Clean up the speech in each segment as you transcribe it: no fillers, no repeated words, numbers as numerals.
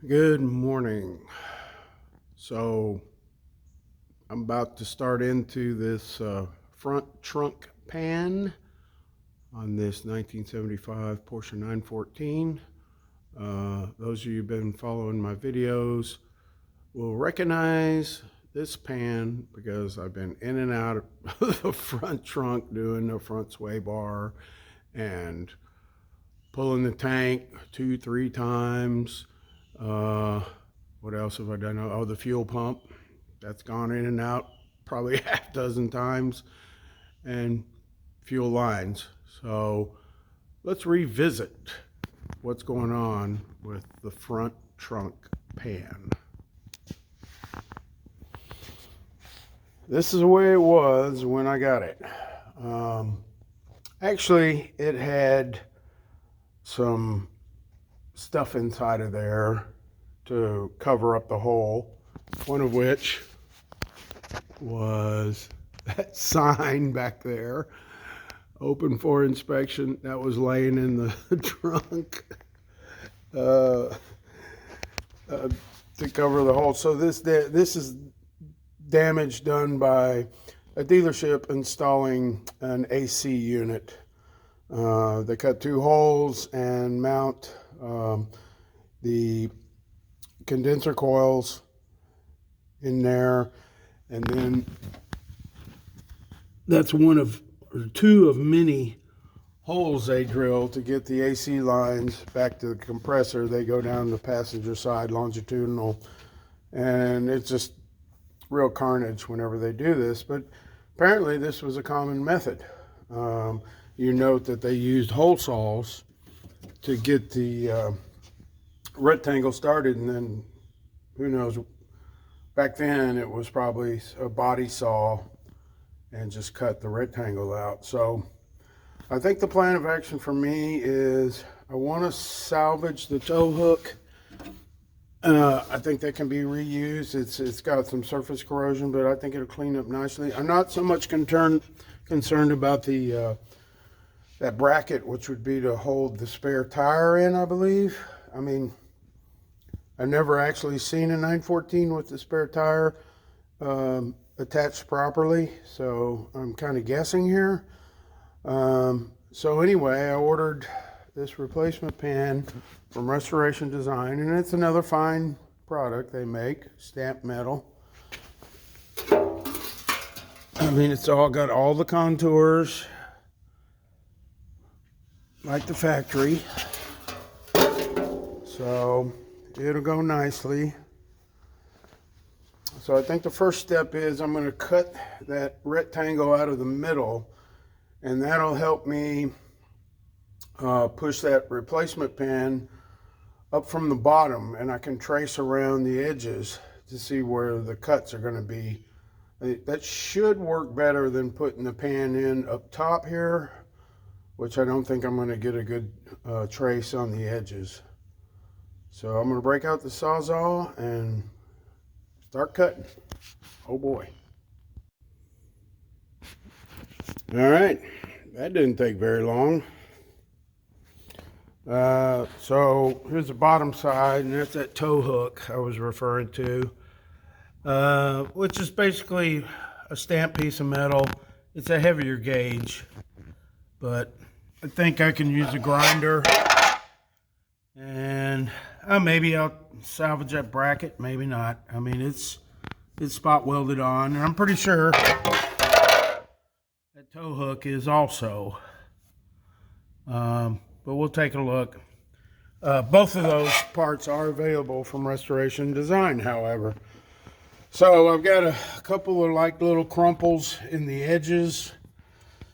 Good morning. So I'm about to start into this front trunk pan on this 1975 Porsche 914. Those of you who've been following my videos will recognize this pan because I've been in and out of the front trunk doing the front sway bar and pulling the tank 2-3 times. What else have I done? Oh, the fuel pump. That's gone in and out probably half dozen times. And fuel lines. So let's revisit what's going on with the front trunk pan. This is the way it was when I got it. Actually, it had some stuff inside of there to cover up the hole, one of which was that sign back there, open for inspection, that was laying in the trunk to cover the hole. So this is damage done by a dealership installing an AC unit. They cut 2 holes and mount the condenser coils in there, and then that's one of or 2 of many holes they drill to get the AC lines back to the compressor. They go down the passenger side longitudinal, and it's just real carnage whenever they do this, but apparently this was a common method. You note that they used hole saws to get the rectangle started, and then who knows, back then it was probably a body saw and just cut the rectangle out. So I think the plan of action for me is I want to salvage the tow hook. I think that can be reused. It's got some surface corrosion, but I think it'll clean up nicely. I'm not so much concerned about the that bracket, which would be to hold the spare tire in, I believe. I mean, I've never actually seen a 914 with the spare tire attached properly, so I'm kind of guessing here. So anyway, I ordered this replacement pan from Restoration Design, and it's another fine product they make, stamped metal. I mean, it's all got all the contours like the factory, so it'll go nicely. So I think the first step is I'm going to cut that rectangle out of the middle, and that'll help me push that replacement pan up from the bottom, and I can trace around the edges to see where the cuts are going to be. That should work better than putting the pan in up top here, which I don't think I'm going to get a good trace on the edges. So I'm going to break out the Sawzall and start cutting. Oh boy. All right, that didn't take very long. So here's the bottom side, and that's that tow hook I was referring to, which is basically a stamped piece of metal. It's a heavier gauge, but I think I can use a grinder, and maybe I'll salvage that bracket, maybe not. I mean, it's spot welded on, and I'm pretty sure that tow hook is also. But we'll take a look. Both of those parts are available from Restoration Design, however. So I've got a couple of like little crumples in the edges.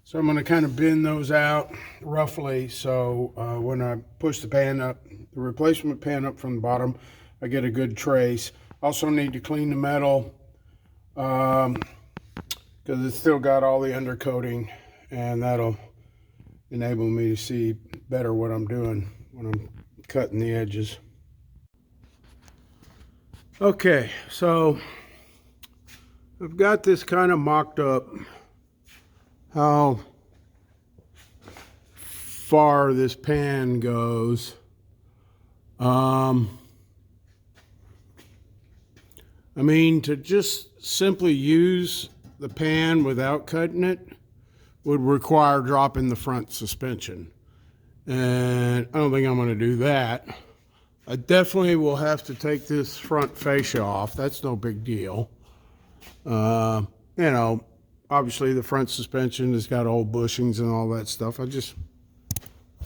So I'm going to kind of bend those out roughly. So when I push the pan up, the replacement pan up from the bottom, I get a good trace. Also need to clean the metal because it's still got all the undercoating, and that'll enable me to see better what I'm doing when I'm cutting the edges. Okay, so I've got this kind of mocked up, how far this pan goes. I mean, to just simply use the pan without cutting it would require dropping the front suspension. And I don't think I'm going to do that. I definitely will have to take this front fascia off. That's no big deal. You know, obviously the front suspension has got old bushings and all that stuff.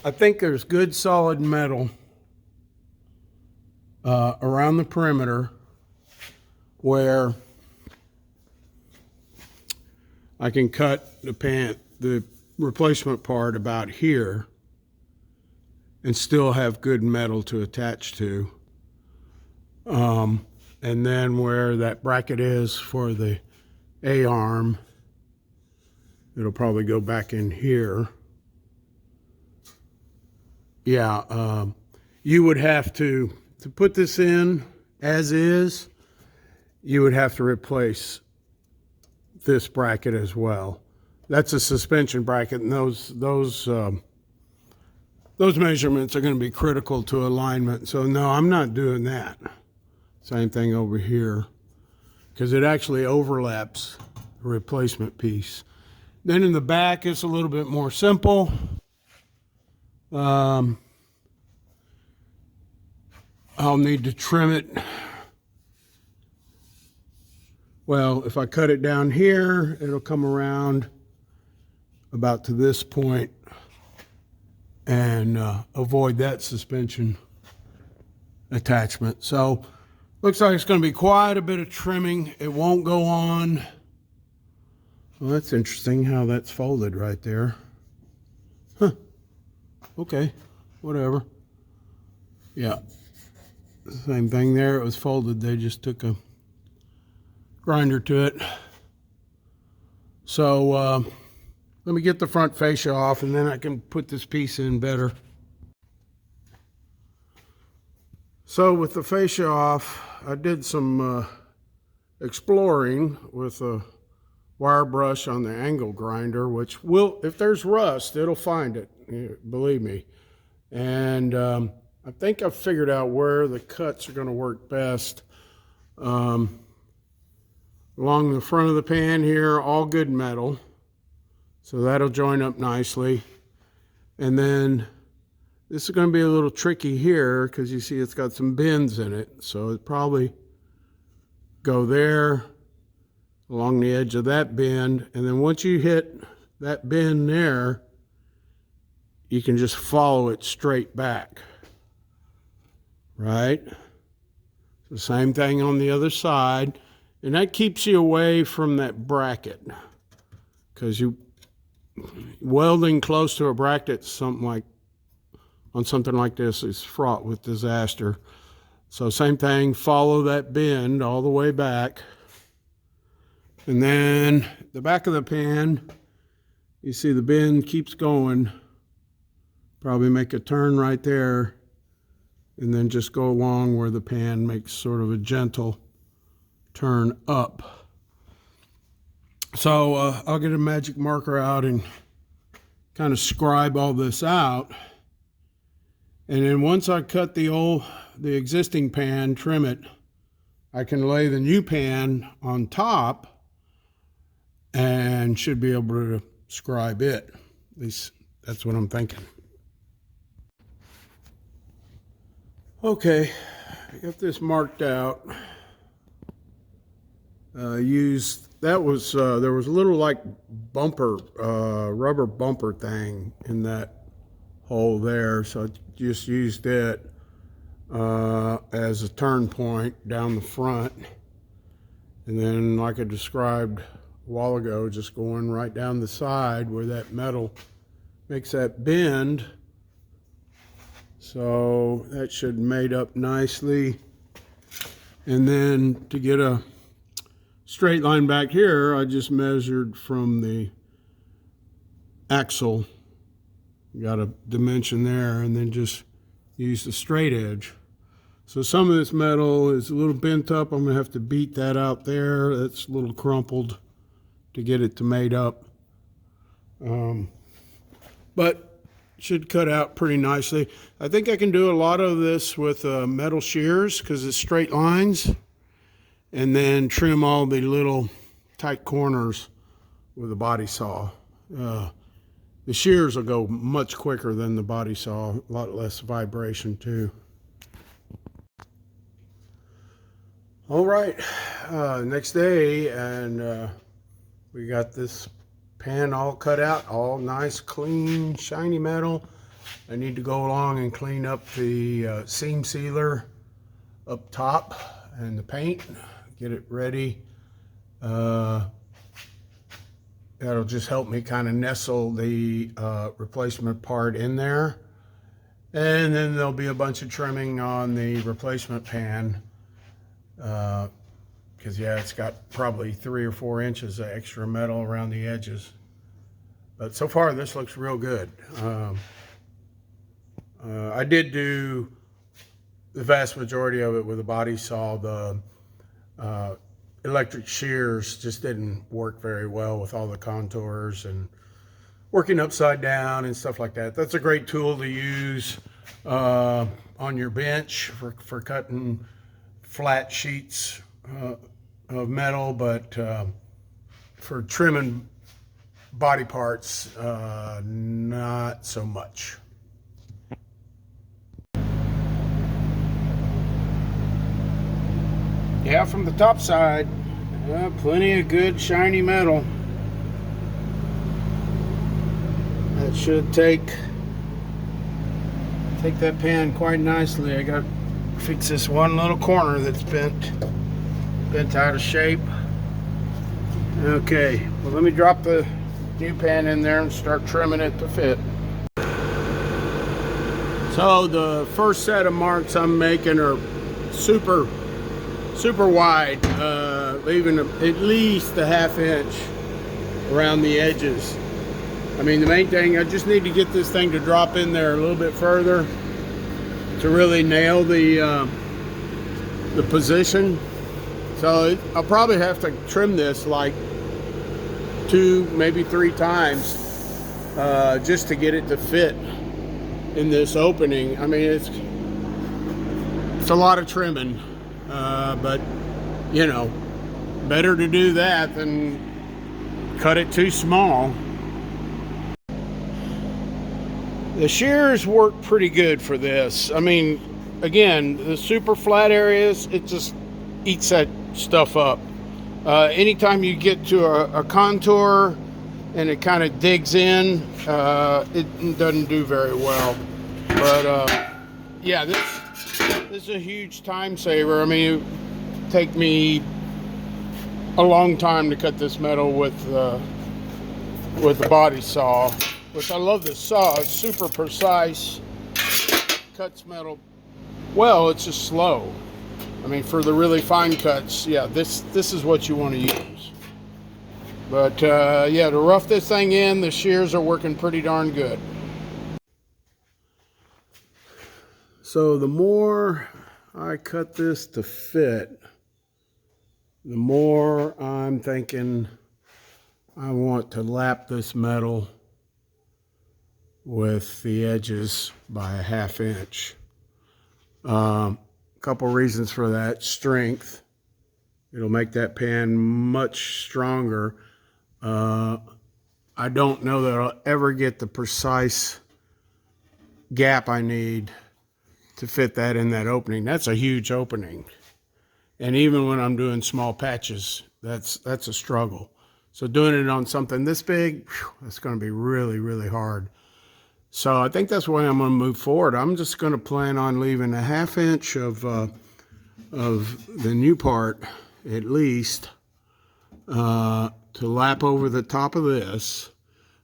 I think there's good solid metal around the perimeter where I can cut the replacement part about here and still have good metal to attach to. And then where that bracket is for the A-arm, it'll probably go back in here. Yeah, you would have to put this in as is, you would have to replace this bracket as well. That's a suspension bracket, and those measurements are going to be critical to alignment. So no, I'm not doing that. Same thing over here, because it actually overlaps the replacement piece. Then in the back, it's a little bit more simple. I'll need to trim it. Well, if I cut it down here, it'll come around about to this point and avoid that suspension attachment. So looks like it's going to be quite a bit of trimming. It won't go on. Well, that's interesting how that's folded right there. Huh. Okay, whatever. Yeah, same thing there. It was folded. They just took a grinder to it. So let me get the front fascia off, and then I can put this piece in better. So with the fascia off, I did some exploring with a wire brush on the angle grinder, which will, if there's rust, it'll find it, believe me. And I think I've figured out where the cuts are going to work best. Along the front of the pan here, all good metal. So that'll join up nicely. And then this is going to be a little tricky here because you see it's got some bends in it. So it probably go there along the edge of that bend. And then once you hit that bend there, you can just follow it straight back. Right? The same thing on the other side. And that keeps you away from that bracket, because welding close to a bracket, something like this, is fraught with disaster. So same thing, follow that bend all the way back. And then the back of the pan, you see the bend keeps going. Probably make a turn right there, and then just go along where the pan makes sort of a gentle turn up. So I'll get a magic marker out and kind of scribe all this out. And then once I cut the existing pan, trim it, I can lay the new pan on top and should be able to scribe it. At least that's what I'm thinking. Okay, I got this marked out. There was a little like bumper, rubber bumper thing in that hole there, so I just used it as a turn point down the front, and then like I described a while ago, just going right down the side where that metal makes that bend. So that should mate up nicely. And then to get a straight line back here, I just measured from the axle, got a dimension there, and then just use the straight edge. So some of this metal is a little bent up. I'm gonna have to beat that out there. That's a little crumpled to get it to mate up. But should cut out pretty nicely. I think I can do a lot of this with metal shears because it's straight lines. and then trim all the little tight corners with a body saw. The shears will go much quicker than the body saw, a lot less vibration too. All right, next day, and we got this pan all cut out, all nice, clean, shiny metal. I need to go along and clean up the seam sealer up top and the paint, get it ready. That'll just help me kind of nestle the replacement part in there. And then there'll be a bunch of trimming on the replacement pan. Because yeah, it's got probably 3 or 4 inches of extra metal around the edges. But so far this looks real good. I did do the vast majority of it with a body saw. The electric shears just didn't work very well with all the contours and working upside down and stuff like that. That's a great tool to use on your bench for cutting flat sheets of metal, but for trimming body parts, not so much. Yeah, from the top side, plenty of good shiny metal. That should take that pan quite nicely. I got to fix this one little corner that's bent out of shape. Okay, well, let me drop the new pan in there and start trimming it to fit. So the first set of marks I'm making are super wide, leaving at least a ½ inch around the edges. I mean, the main thing, I just need to get this thing to drop in there a little bit further to really nail the position. So I'll probably have to trim this like 2, maybe 3 times just to get it to fit in this opening. I mean, it's a lot of trimming. But you know, better to do that than cut it too small. The shears work pretty good for this. I mean, again, the super flat areas, it just eats that stuff up. Anytime you get to a contour and it kind of digs in, it doesn't do very well. But yeah, this is a huge time saver. I mean, it would take me a long time to cut this metal with the body saw. Which I love this saw. It's super precise. Cuts metal well. It's just slow. I mean, for the really fine cuts, yeah, this is what you want to use. But yeah, to rough this thing in, the shears are working pretty darn good. So the more I cut this to fit, the more I'm thinking I want to lap this metal with the edges by a ½ inch. Couple reasons for that. Strength. It'll make that pan much stronger. I don't know that I'll ever get the precise gap I need to fit that in that opening. That's a huge opening. And even when I'm doing small patches, that's a struggle. So doing it on something this big, that's going to be really, really hard. So I think that's the way I'm going to move forward. I'm just going to plan on leaving a ½ inch of the new part, at least, to lap over the top of this.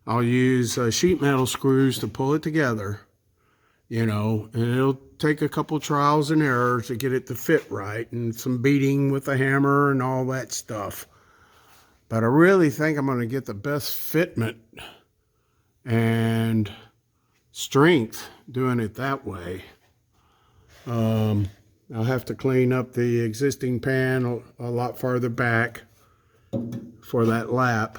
I'll use sheet metal screws to pull it together, you know, and it'll take a couple trials and errors to get it to fit right, and some beating with a hammer and all that stuff. But I really think I'm going to get the best fitment and strength doing it that way. I'll have to clean up the existing pan a lot farther back for that lap.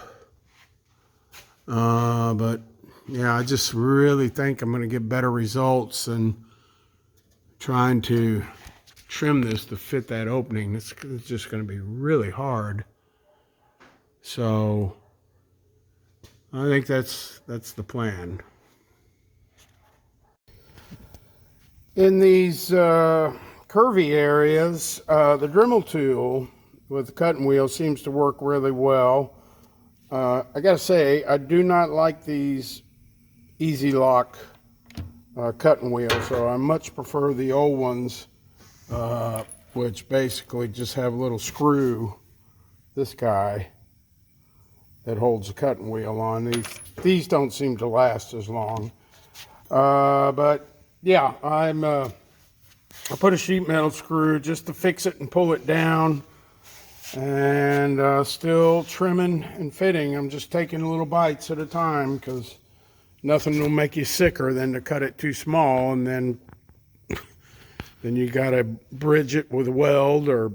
But yeah, I just really think I'm going to get better results than trying to trim this to fit that opening. It's just going to be really hard. So I think that's the plan. In these curvy areas, the Dremel tool with the cutting wheel seems to work really well. I gotta say, I do not like these easy lock cutting wheels, so I much prefer the old ones, which basically just have a little screw, this guy, that holds the cutting wheel on. These don't seem to last as long. But yeah, I put a sheet metal screw just to fix it and pull it down, and still trimming and fitting. I'm just taking little bites at a time, because nothing will make you sicker than to cut it too small, and then you gotta bridge it with a weld or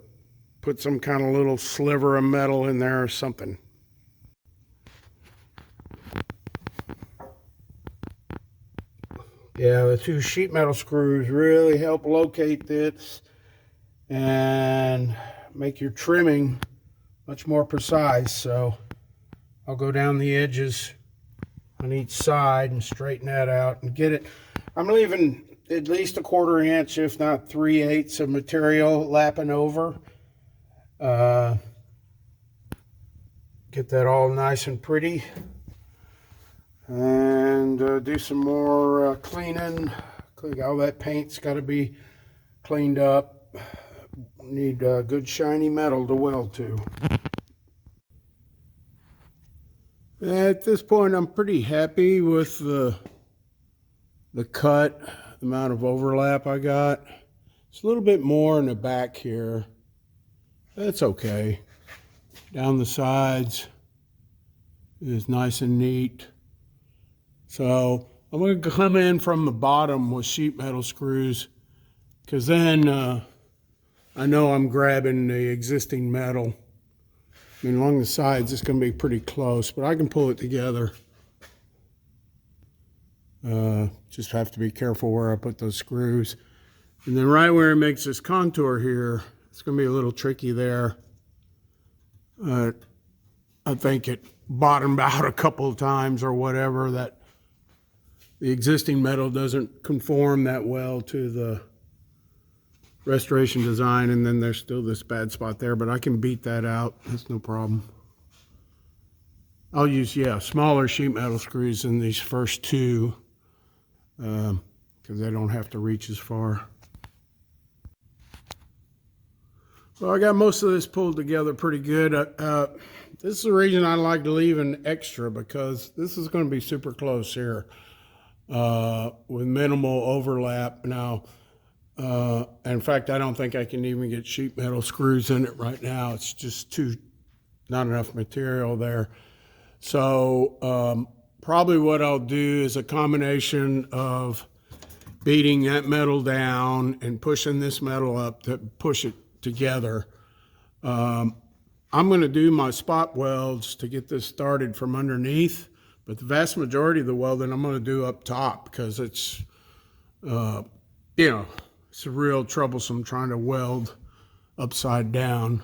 put some kind of little sliver of metal in there or something. Yeah, the two sheet metal screws really help locate this and make your trimming much more precise. So I'll go down the edges on each side and straighten that out and get it. I'm leaving at least a 1/4 inch, if not 3/8 of material lapping over. Get that all nice and pretty. And do some more cleaning. All that paint's got to be cleaned up. Need good shiny metal to weld to. At this point, I'm pretty happy with the cut, the amount of overlap I got. It's a little bit more in the back here. That's okay. Down the sides is nice and neat. So I'm going to come in from the bottom with sheet metal screws, because then I know I'm grabbing the existing metal. I mean, along the sides, it's going to be pretty close, but I can pull it together. Just have to be careful where I put those screws. And then right where it makes this contour here, it's going to be a little tricky there. I think it bottomed out a couple of times or whatever, that the existing metal doesn't conform that well to the restoration design, and then there's still this bad spot there, but I can beat that out. That's no problem. I'll use, smaller sheet metal screws in these first two, because they don't have to reach as far. Well, I got most of this pulled together pretty good. This is the reason I like to leave an extra, because this is going to be super close here. With minimal overlap. Now, in fact, I don't think I can even get sheet metal screws in it right now. It's just not enough material there. So probably what I'll do is a combination of beating that metal down and pushing this metal up to push it together. I'm going to do my spot welds to get this started from underneath. But the vast majority of the welding I'm going to do up top, because it's, it's real troublesome trying to weld upside down.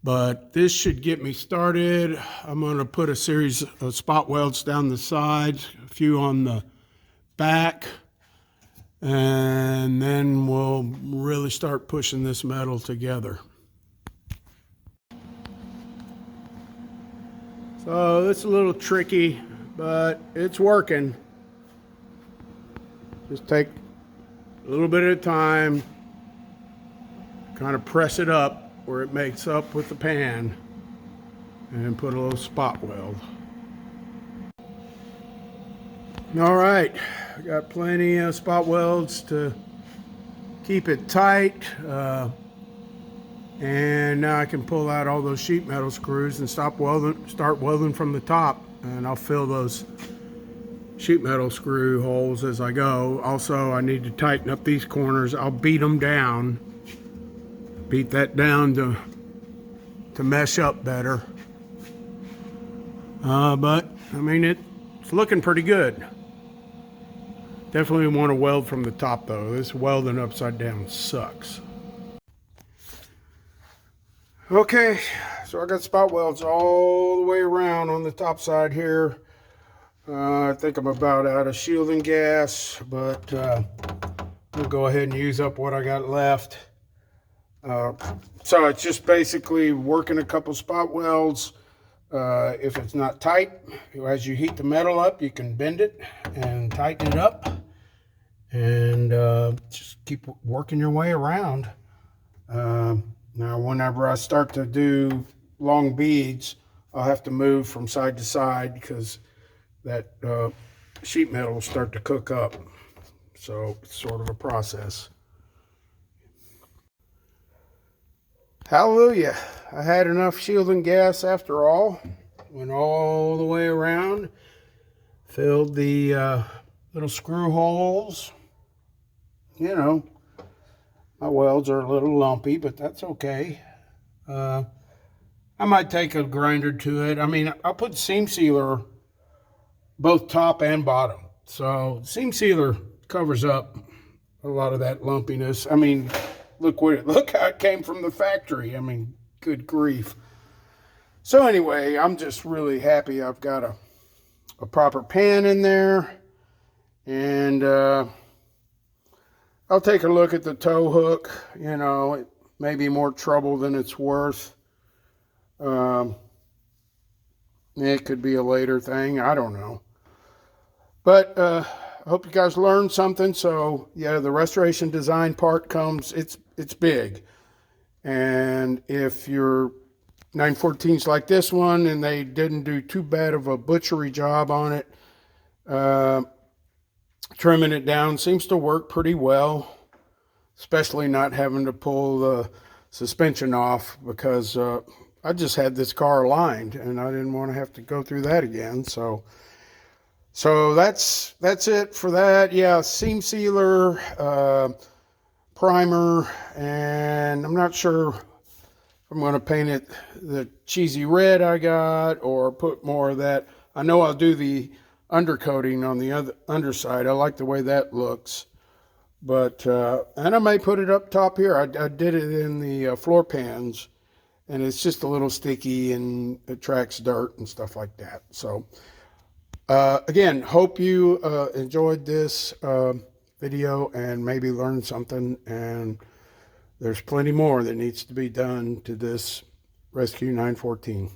But this should get me started. I'm going to put a series of spot welds down the sides, a few on the back, and then we'll really start pushing this metal together. So it's a little tricky, but it's working. Just take a little bit at a time, kind of press it up where it makes up with the pan, and put a little spot weld. All right, I got plenty of spot welds to keep it tight. And now I can pull out all those sheet metal screws and start welding from the top, and I'll fill those sheet metal screw holes as I go. Also, I need to tighten up these corners. I'll beat them down, beat that down to mesh up better. But I mean, it's looking pretty good. Definitely want to weld from the top though. This welding upside down sucks. Okay, so I got spot welds all the way around on the top side here. I think I'm about out of shielding gas, but we'll go ahead and use up what I got left. So it's just basically working a couple spot welds. If it's not tight, as you heat the metal up, you can bend it and tighten it up, and just keep working your way around. Now, whenever I start to do long beads, I'll have to move from side to side because that sheet metal will start to cook up. So it's sort of a process. Hallelujah. I had enough shielding gas after all. Went all the way around. Filled the little screw holes. You know, my welds are a little lumpy, but that's okay. I might take a grinder to it. I mean, I'll put seam sealer both top and bottom. So seam sealer covers up a lot of that lumpiness. I mean, look how it came from the factory. I mean, good grief. So anyway, I'm just really happy I've got a proper pan in there. And I'll take a look at the tow hook. You know, it may be more trouble than it's worth. It could be a later thing. I don't know. But I hope you guys learned something. So yeah, the restoration design part comes, it's big. And if your 914's like this one and they didn't do too bad of a butchery job on it, trimming it down seems to work pretty well, especially not having to pull the suspension off, because I just had this car aligned and I didn't want to have to go through that again. So that's it for that. Yeah, seam sealer, primer, and I'm not sure if I'm going to paint it the cheesy red I got or put more of that. I know I'll do the undercoating on the other underside. I like the way that looks. But and I may put it up top here. I did it in the floor pans, and it's just a little sticky and attracts dirt and stuff like that. So again, hope you enjoyed this video and maybe learned something. And there's plenty more that needs to be done to this Rescue 914.